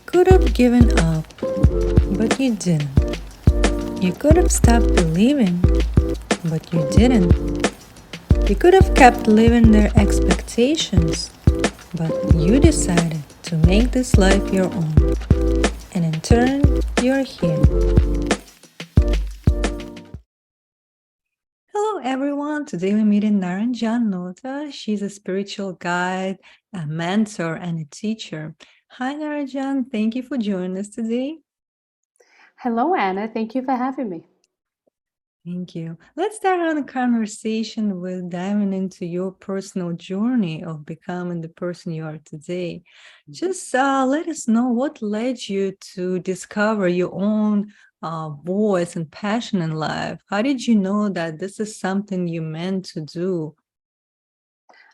could have given up, but you didn't. You could have stopped believing, but you didn't. You could have kept living their expectations, but you decided to make this life your own. And in turn, you're here. Hello, everyone. Today we're meeting Naranjan Nota. She's a spiritual guide, a mentor, and a teacher. Hi, Naranjan. Thank you for joining us today. Hello, Anna. Thank you for having me. Thank you. Let's start on a conversation with diving into your personal journey of becoming the person you are today. Just let us know what led you to discover your own voice and passion in life. How did you know that this is something you meant to do?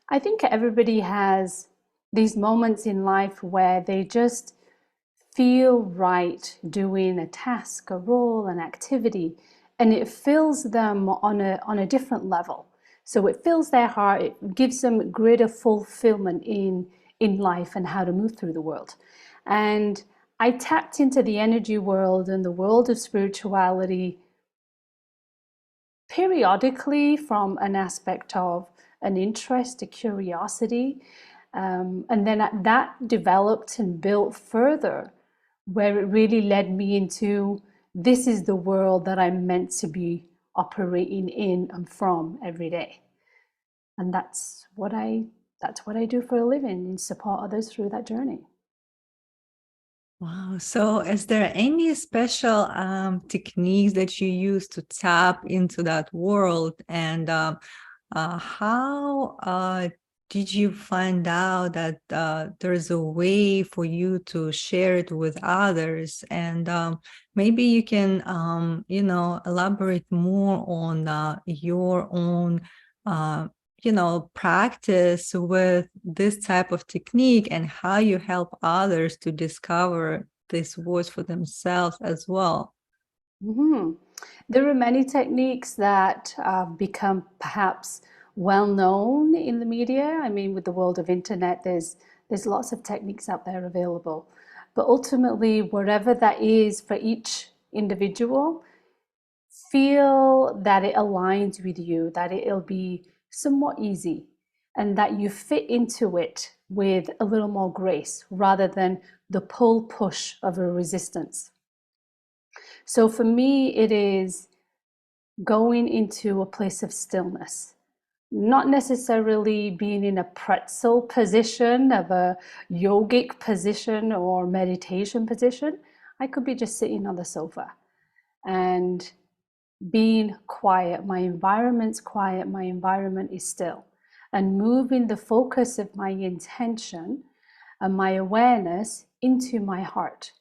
I think everybody has these moments in life where they just feel right doing a task, a role, an activity, and it fills them on a different level. So it fills their heart, it gives them greater fulfillment in life and how to move through the world. And I tapped into the energy world and the world of spirituality periodically from an aspect of an interest, a curiosity. And then that developed and built further, where it really led me into this is the world that I'm meant to be operating in and from every day. And that's what I do for a living, and support others through that journey. Wow. So, is there any special techniques that you use to tap into that world? And how did you find out that there's a way for you to share it with others? And maybe you can, elaborate more on your own uh, practice with this type of technique and how you help others to discover this voice for themselves as well. Mhm. There are many techniques that become perhaps well known in the media. I mean, with the world of internet, there's lots of techniques out there available. But ultimately, wherever that is for each individual, feel that it aligns with you, that it'll be somewhat easy, and that you fit into it with a little more grace rather than the pull push of a resistance. So for me, it is going into a place of stillness, not necessarily being in a pretzel position of a yogic position or meditation position. I could be just sitting on the sofa and being quiet. My environment's quiet, my environment is still, and moving the focus of my intention and my awareness into my heart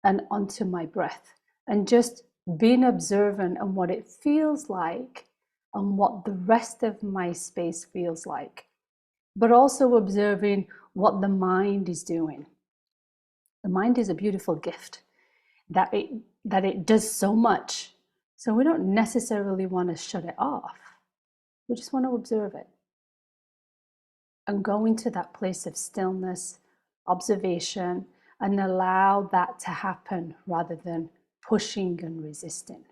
and onto my breath, and just being observant on what it feels like and what the rest of my space feels like, but also observing what the mind is doing. The mind is a beautiful gift that it does so much. So we don't necessarily want to shut it off. We just want to observe it and go into that place of stillness, observation, and allow that to happen rather than pushing and resisting.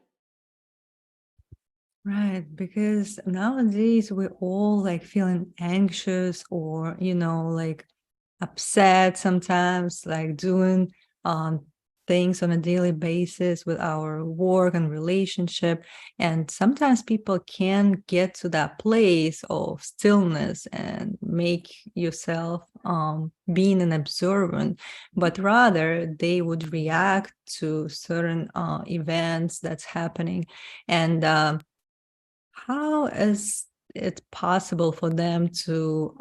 Right, because nowadays we're all like feeling anxious or, like upset sometimes, like doing things on a daily basis with our work and relationship. And sometimes people can get to that place of stillness and make yourself being an observant, but rather they would react to certain events that's happening. And how is it possible for them to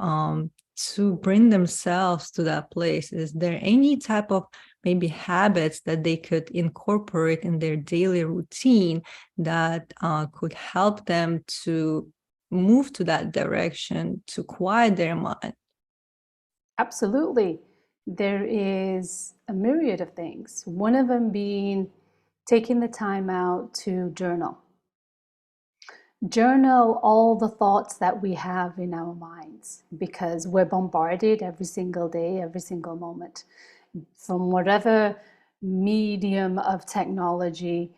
bring themselves to that place? Is there any type of maybe habits that they could incorporate in their daily routine that could help them to move to that direction, to quiet their mind? Absolutely. There is a myriad of things. One of them being taking the time out to journal. Journal all the thoughts that we have in our minds, because we're bombarded every single day, every single moment. from whatever medium of technology,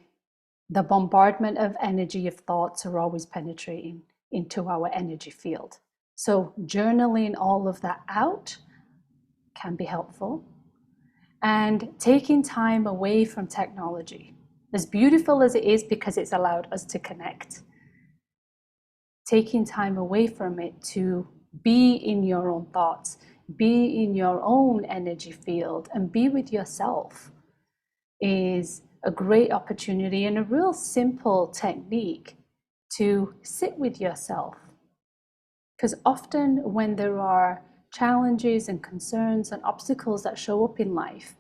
the bombardment of energy of thoughts are always penetrating into our energy field. So journaling all of that out can be helpful. And taking time away from technology, as beautiful as it is because it's allowed us to connect, taking time away from it to be in your own thoughts, be in your own energy field, and be with yourself is a great opportunity and a real simple technique to sit with yourself. Because often when there are challenges and concerns and obstacles that show up in life,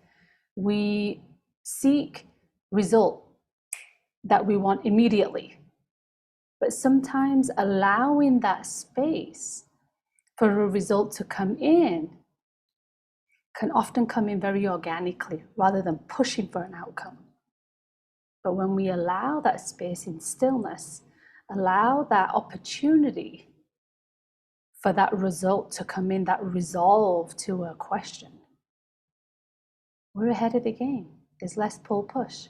we seek result that we want immediately. But sometimes allowing that space for a result to come in can often come in very organically rather than pushing for an outcome. But when we allow that space in stillness, allow that opportunity for that result to come in, that resolve to a question, we're ahead of the game. There's less pull push.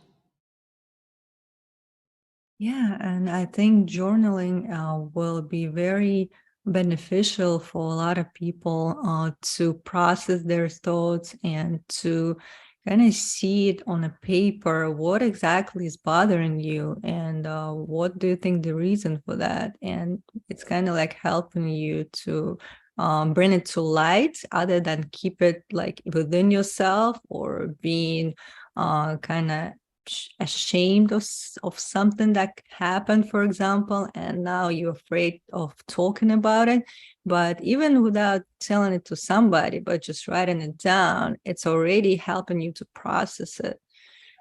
Yeah, and I think journaling will be very beneficial for a lot of people to process their thoughts and to kind of see it on a paper. What exactly is bothering you, and what do you think the reason for that? And it's kind of like helping you to bring it to light, other than keep it like within yourself or being kind of ashamed of something that happened, for example, and now you're afraid of talking about it. But even without telling it to somebody, but just writing it down, it's already helping you to process it.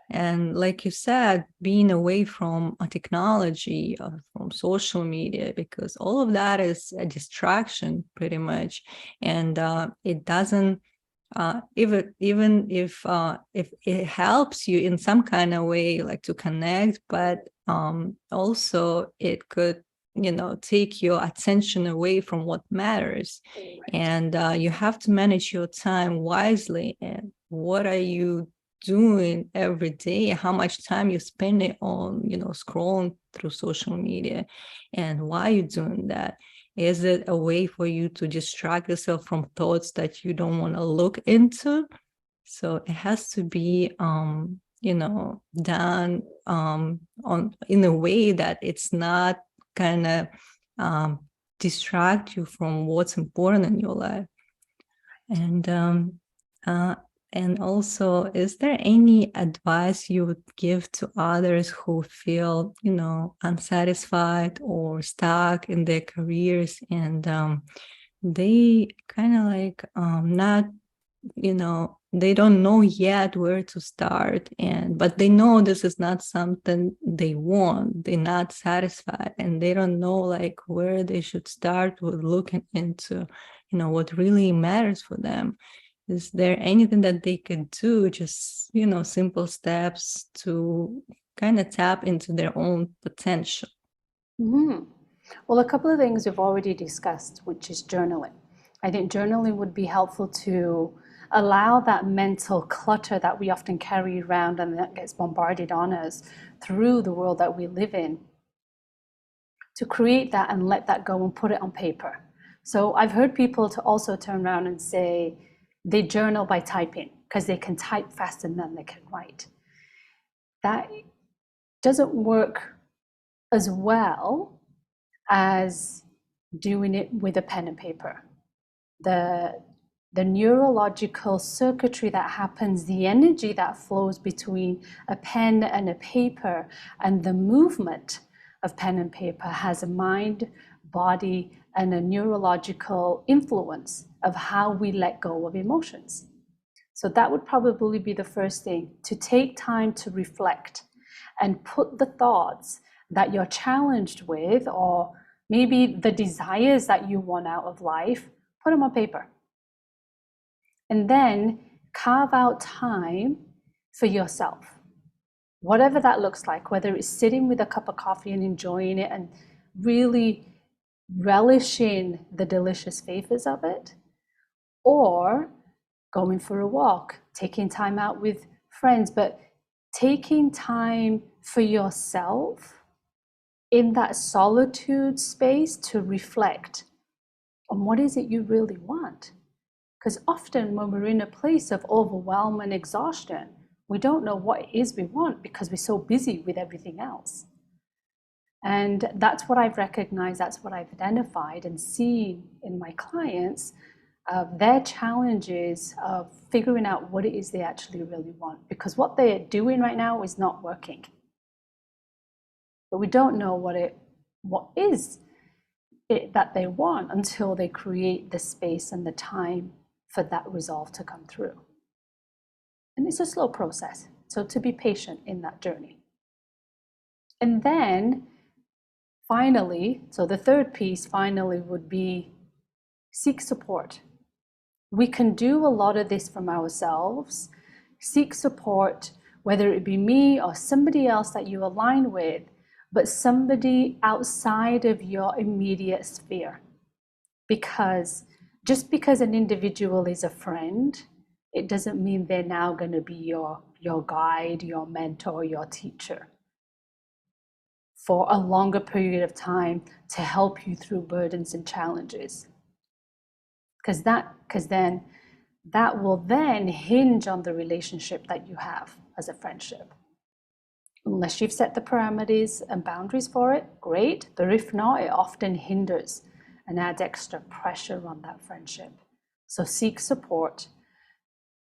And like you said, being away from a technology or from social media, because all of that is a distraction pretty much. And it doesn't even if it helps you in some kind of way, like to connect, but also it could, take your attention away from what matters. And you have to manage your time wisely. And what are you doing every day? How much time you spend it on, scrolling through social media, and why are you doing that? Is it a way for you to distract yourself from thoughts that you don't want to look into? So it has to be, done on in a way that it's not kind of um, distract you from what's important in your life. And uh, and also, is there any advice you would give to others who feel, unsatisfied or stuck in their careers, and they kind of like not, they don't know yet where to start, and but they know this is not something they want, they're not satisfied, and they don't know like where they should start with looking into, what really matters for them? Is there anything that they could do, just, simple steps to kind of tap into their own potential? Mm-hmm. Well, a couple of things we've already discussed, which is journaling. I think journaling would be helpful to allow that mental clutter that we often carry around and that gets bombarded on us through the world that we live in, to create that and let that go and put it on paper. So I've heard people to also turn around and say they journal by typing because they can type faster than they can write. That doesn't work as well as doing it with a pen and paper. The neurological circuitry that happens, the energy that flows between a pen and a paper, and the movement of pen and paper has a mind, body, and a neurological influence of how we let go of emotions. So that would probably be the first thing, to take time to reflect and put the thoughts that you're challenged with, or maybe the desires that you want out of life, put them on paper. And then carve out time for yourself, whatever that looks like, whether it's sitting with a cup of coffee and enjoying it and really relishing the delicious flavors of it, or going for a walk, taking time out with friends, but taking time for yourself in that solitude space to reflect on what is it you really want. Because often when we're in a place of overwhelm and exhaustion, we don't know what it is we want because we're so busy with everything else. And that's what I've recognized, that's what I've identified and seen in my clients, their challenges of figuring out what it is they actually really want. Because what they're doing right now is not working. But we don't know what is it that they want until they create the space and the time for that resolve to come through. And it's a slow process. So to be patient in that journey. And then finally, so the third piece finally would be seek support. We can do a lot of this from ourselves. Seek support, whether it be me or somebody else that you align with, but somebody outside of your immediate sphere. Because just because an individual is a friend, it doesn't mean they're now going to be your guide, your mentor, your teacher for a longer period of time to help you through burdens and challenges. Because then that will then hinge on the relationship that you have as a friendship. Unless you've set the parameters and boundaries for it, great. But if not, it often hinders and adds extra pressure on that friendship. So seek support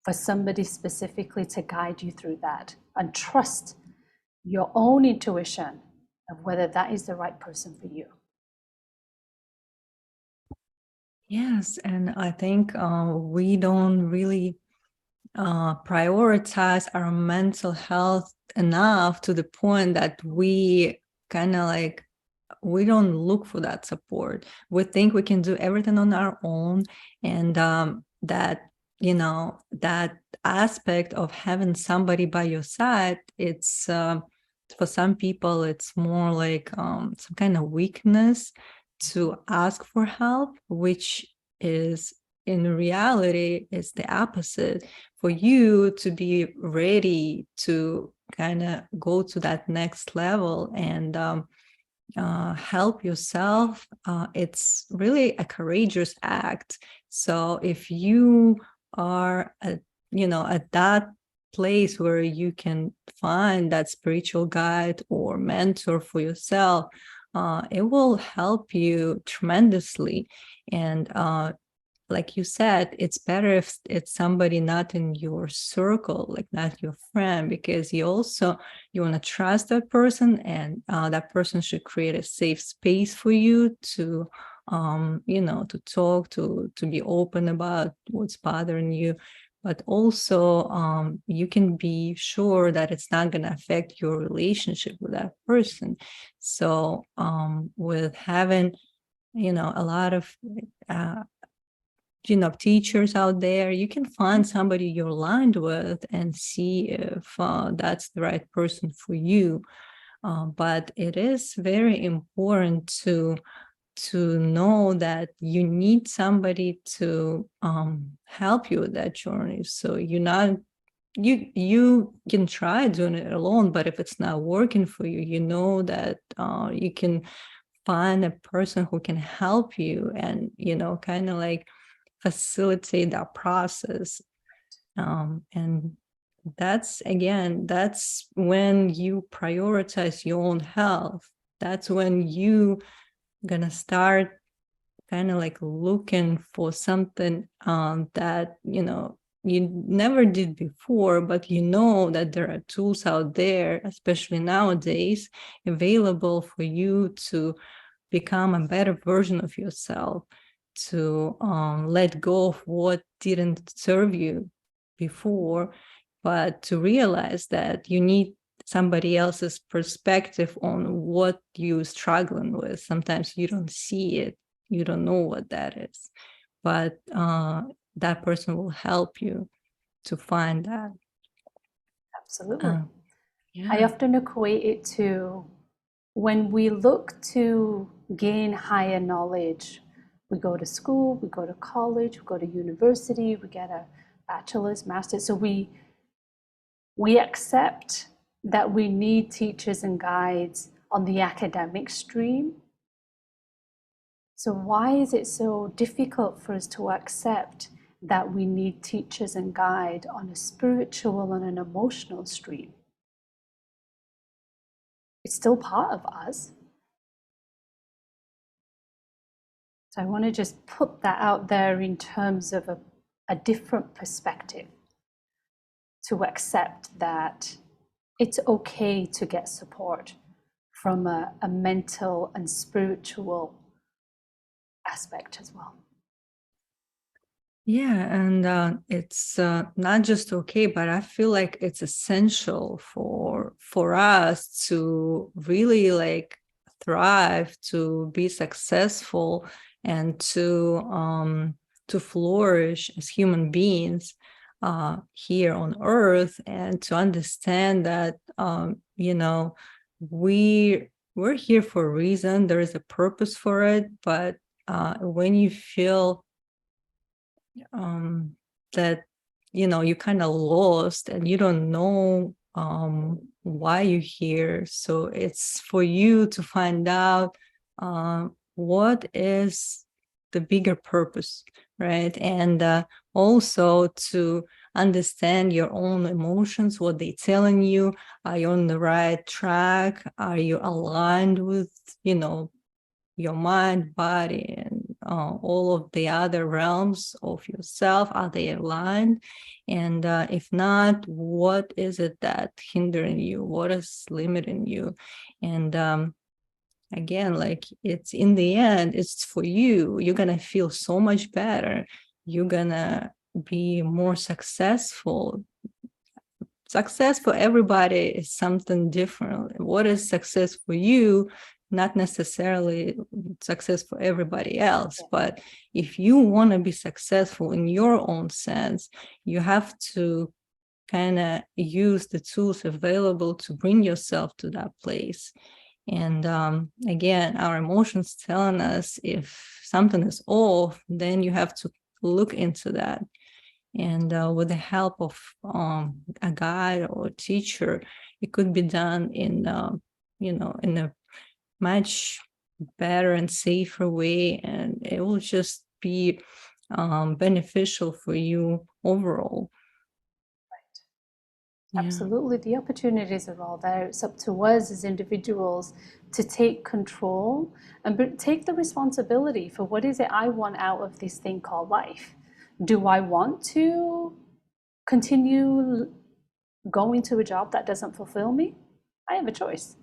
for somebody specifically to guide you through that, and trust your own intuition of whether that is the right person for you. Yes, and I think we don't really prioritize our mental health enough to the point that we kind of like, we don't look for that support. We think we can do everything on our own, and that, you know, that aspect of having somebody by your side, it's for some people it's more like some kind of weakness to ask for help, which is in reality is the opposite. For you to be ready to kind of go to that next level and help yourself, it's really a courageous act. So if you are at, at that place where you can find that spiritual guide or mentor for yourself, it will help you tremendously. And like you said, it's better if it's somebody not in your circle, like not your friend, because you want to trust that person, and that person should create a safe space for you to to talk, to be open about what's bothering you. But also you can be sure that it's not going to affect your relationship with that person. So with having a lot of teachers out there, you can find somebody you're aligned with and see if that's the right person for you. But it is very important to know that you need somebody to help you with that journey. So you can try doing it alone, but if it's not working for you, you know that you can find a person who can help you and kind of like facilitate that process. And that's when you prioritize your own health. That's when you gonna start kind of like looking for something that you never did before, but that there are tools out there, especially nowadays, available for you to become a better version of yourself, to let go of what didn't serve you before, but to realize that you need somebody else's perspective on what you're struggling with. Sometimes you don't see it, you don't know what that is, but that person will help you to find that. Absolutely. Yeah. I often equate it to when we look to gain higher knowledge. We go to school, we go to college, we go to university, we get a bachelor's, master's. So we accept that we need teachers and guides on the academic stream. So why is it so difficult for us to accept that we need teachers and guide on a spiritual and an emotional stream? It's still part of us. So I want to just put that out there in terms of a different perspective, to accept that it's okay to get support from a mental and spiritual aspect as well. Yeah, and it's not just okay, but I feel like it's essential for us to really like thrive, to be successful, and to flourish as human beings here on Earth, and to understand that we're here for a reason. There is a purpose for it, but when you feel that you're kind of lost and you don't know why you're here, so it's for you to find out what is the bigger purpose, right? And also to understand your own emotions, what they're telling you. Are you on the right track? Are you aligned with your mind, body, and all of the other realms of yourself? Are they aligned? And if not, what is it that hindering you? What is limiting you? And again, like, it's in the end, it's for you. You're gonna feel so much better. You're gonna be more successful. Success for everybody is something different. What is success for you, not necessarily success for everybody else. But if you want to be successful in your own sense, you have to kind of use the tools available to bring yourself to that place. And again, our emotions telling us if something is off, then you have to look into that. And with the help of a guide or a teacher, it could be done in in a much better and safer way, and it will just be beneficial for you overall. Yeah. Absolutely, the opportunities are all there. It's up to us as individuals to take control and take the responsibility for what is it I want out of this thing called life. Do I want to continue going to a job that doesn't fulfill me? I have a choice.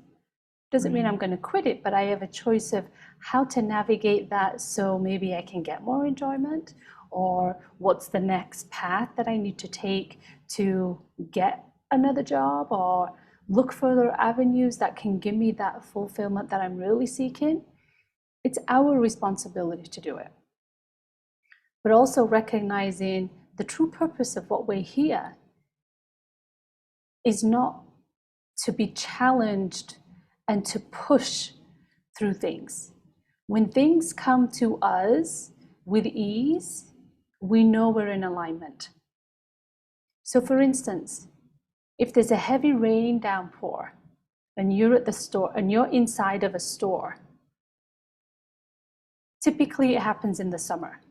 Doesn't mean I'm going to quit it, but I have a choice of how to navigate that, so maybe I can get more enjoyment, or what's the next path that I need to take to get another job, or look for other avenues that can give me that fulfillment that I'm really seeking. It's our responsibility to do it. But also recognizing the true purpose of what we're here is not to be challenged and to push through things. When things come to us with ease, we know we're in alignment. So for instance, if there's a heavy rain downpour and you're at the store and you're inside of a store, typically it happens in the summer.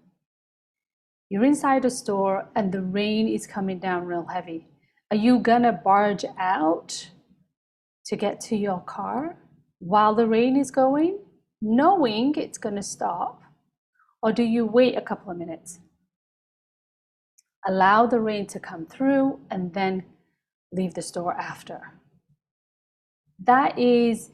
You're inside a store and the rain is coming down real heavy. Are you gonna barge out to get to your car while the rain is going, knowing it's gonna stop? Or do you wait a couple of minutes? Allow the rain to come through and then leave the store after. That is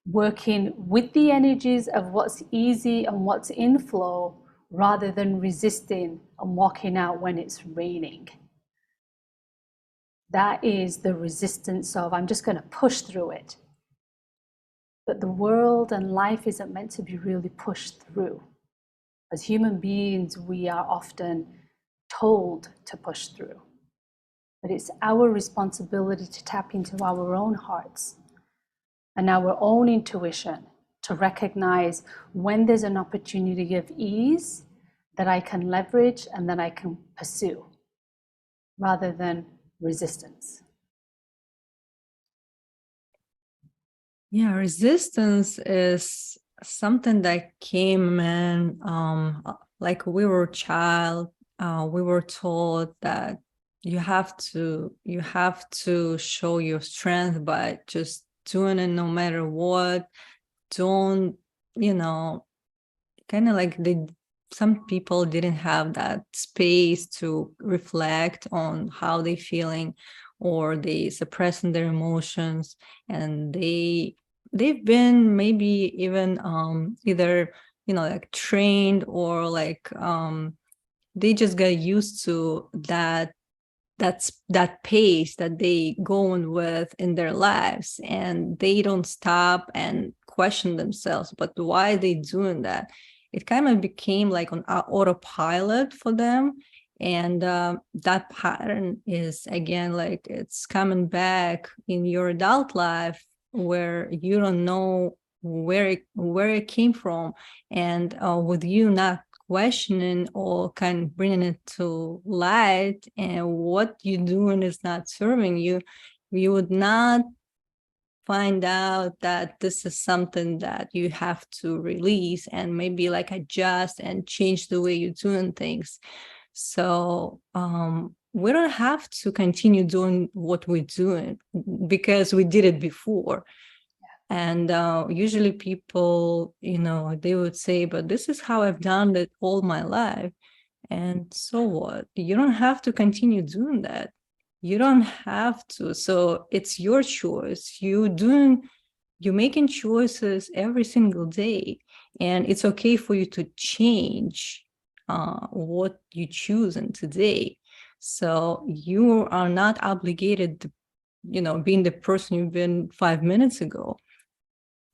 working with the energies of what's easy and what's in flow, rather than resisting and walking out when it's raining. That is the resistance of, I'm just going to push through it. But the world and life isn't meant to be really pushed through. As human beings, we are often told to push through. But it's our responsibility to tap into our own hearts and our own intuition to recognize when there's an opportunity of ease that I can leverage and that I can pursue. rather than resistance. Yeah, resistance is something that came in, like we were a child, we were taught that you have to show your strength by just doing it no matter what. Don't, you know, kind of like some people didn't have that space to reflect on how they feeling, or they suppressing their emotions, and they've been maybe even either, you know, like trained, or like they just got used to that pace that they go on with in their lives, and they don't stop and question themselves, but why are they doing that? It kind of became like on autopilot for them. And that pattern is, again, like it's coming back in your adult life, where you don't know where it came from. And with you not questioning or kind of bringing it to light, and what you're doing is not serving you, you would not find out that this is something that you have to release and maybe like adjust and change the way you're doing things. So we don't have to continue doing what we're doing because we did it before. And usually people, you know, they would say, but this is how I've done it all my life. And so what? You don't have to continue doing that. You don't have to. So it's your choice. You're making choices every single day. And it's okay for you to change what you choose in today. So you are not obligated to, you know, being the person you've been 5 minutes ago.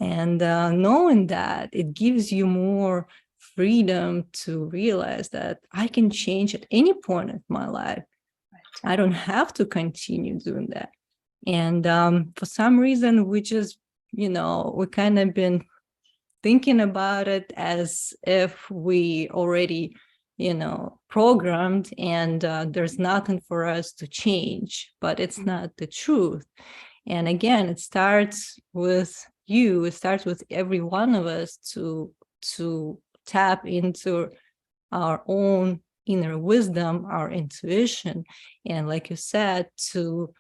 And knowing that, it gives you more freedom to realize that I can change at any point of my life. I don't have to continue doing that. And for some reason, we just, you know, we kind of been thinking about it as if we already, you know, programmed, and there's nothing for us to change, but it's not the truth. And again, it starts with you. It starts with every one of us to tap into our own inner wisdom, our intuition, and like you said, to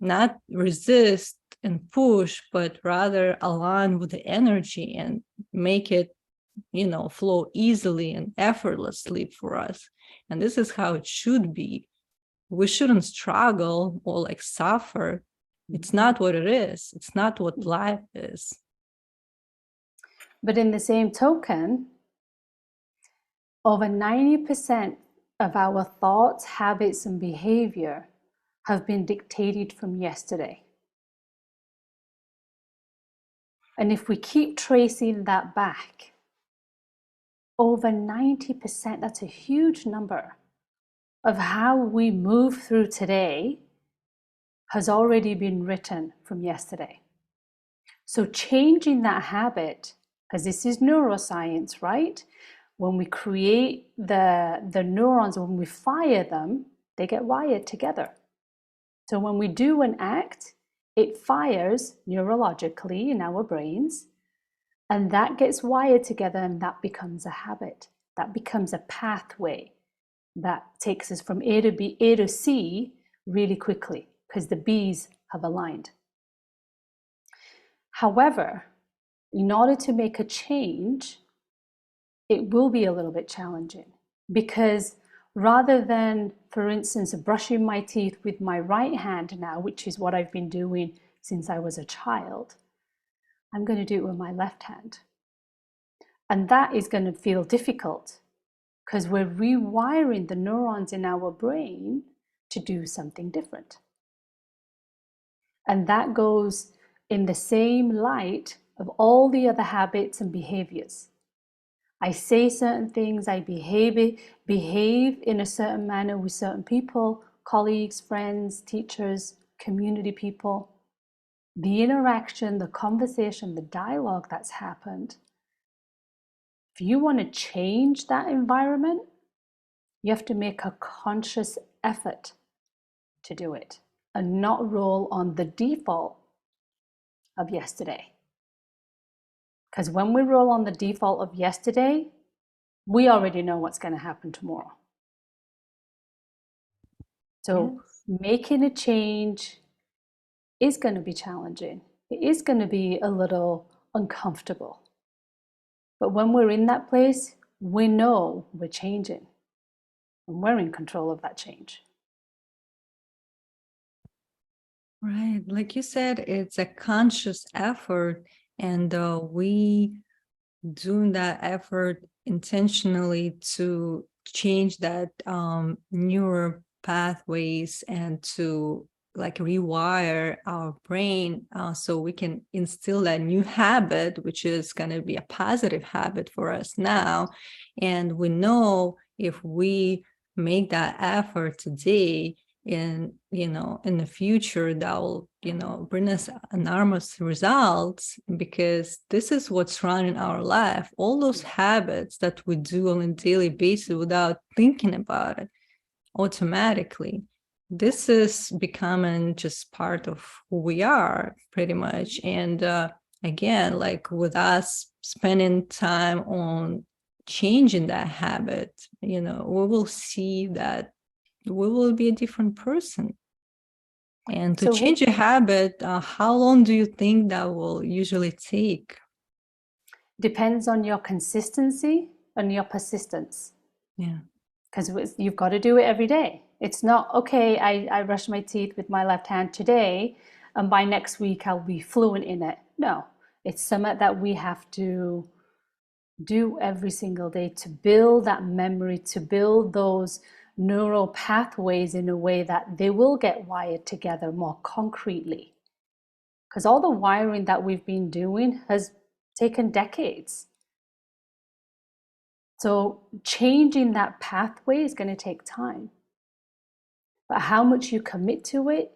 not resist and push, but rather align with the energy and make it, you know, flow easily and effortlessly for us. And this is how it should be. We shouldn't struggle or like suffer. It's not what it is. It's not what life is. But in the same token, over 90% of our thoughts, habits, and behavior have been dictated from yesterday. And if we keep tracing that back, over 90%, that's a huge number of how we move through today has already been written from yesterday. So changing that habit, because this is neuroscience, right? When we create the neurons, when we fire them, they get wired together. So when we do an act, it fires neurologically in our brains, and that gets wired together, and that becomes a habit. That becomes a pathway that takes us from A to B, A to C really quickly, because the B's have aligned. However, in order to make a change, it will be a little bit challenging, because rather than, for instance, brushing my teeth with my right hand now, which is what I've been doing since I was a child, I'm going to do it with my left hand. And that is going to feel difficult because we're rewiring the neurons in our brain to do something different. And that goes in the same light of all the other habits and behaviors. I say certain things, I behave in a certain manner with certain people, colleagues, friends, teachers, community people. The interaction, the conversation, the dialogue that's happened. If you want to change that environment, you have to make a conscious effort to do it and not roll on the default of yesterday. Because when we roll on the default of yesterday, we already know what's going to happen tomorrow. So making a change is going to be challenging. It is going to be a little uncomfortable. But when we're in that place, we know we're changing and we're in control of that change. Right. Like you said, it's a conscious effort, and we doing that effort intentionally to change that neural pathways and to like rewire our brain so we can instill that new habit, which is going to be a positive habit for us now. And we know if we make that effort today, in in the future, that will bring us enormous results, because this is what's running our life. All those habits that we do on a daily basis without thinking about it automatically, this is becoming just part of who we are pretty much. And again, like with us spending time on changing that habit, we will see that we will be a different person. And to change a habit, how long do you think that will usually take? Depends on your consistency and your persistence. Yeah. Because you've got to do it every day. It's not, okay, I brush my teeth with my left hand today, and by next week I'll be fluent in it. No, it's something that we have to do every single day to build that memory, to build those neural pathways in a way that they will get wired together more concretely. Because all the wiring that we've been doing has taken decades. So changing that pathway is going to take time. But how much you commit to it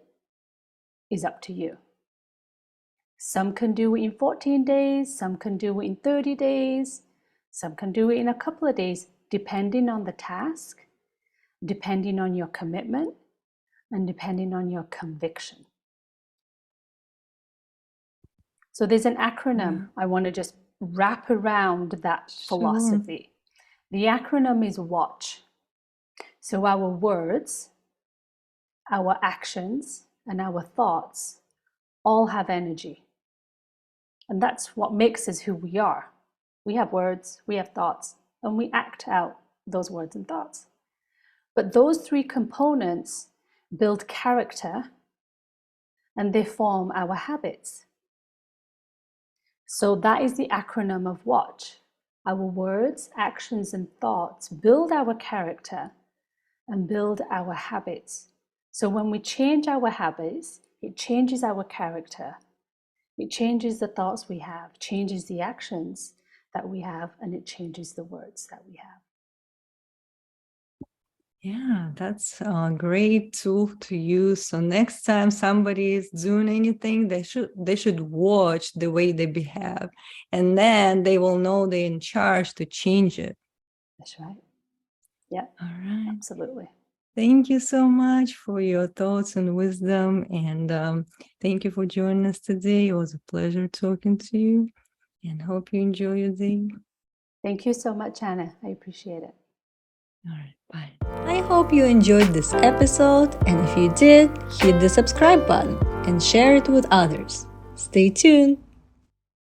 is up to you. Some can do it in 14 days, some can do it in 30 days, some can do it in a couple of days, depending on the task, depending on your commitment, and depending on your conviction. So there's an acronym I want to just wrap around that philosophy. The acronym is WATCH. So our words, our actions, and our thoughts all have energy. And that's what makes us who we are. We have words, we have thoughts, and we act out those words and thoughts. But those three components build character, and they form our habits. So that is the acronym of WATCH. Our words, actions, and thoughts build our character and build our habits. So when we change our habits, it changes our character. It changes the thoughts we have, changes the actions that we have, and it changes the words that we have. Yeah, that's a great tool to use. So next time somebody is doing anything, they should watch the way they behave, and then they will know they're in charge to change it. That's right. Yeah. All right. Absolutely. Thank you so much for your thoughts and wisdom, and thank you for joining us today. It was a pleasure talking to you, and hope you enjoy your day. Thank you so much, Anna. I appreciate it. All right, bye. I hope you enjoyed this episode, and if you did, hit the subscribe button and share it with others. Stay tuned.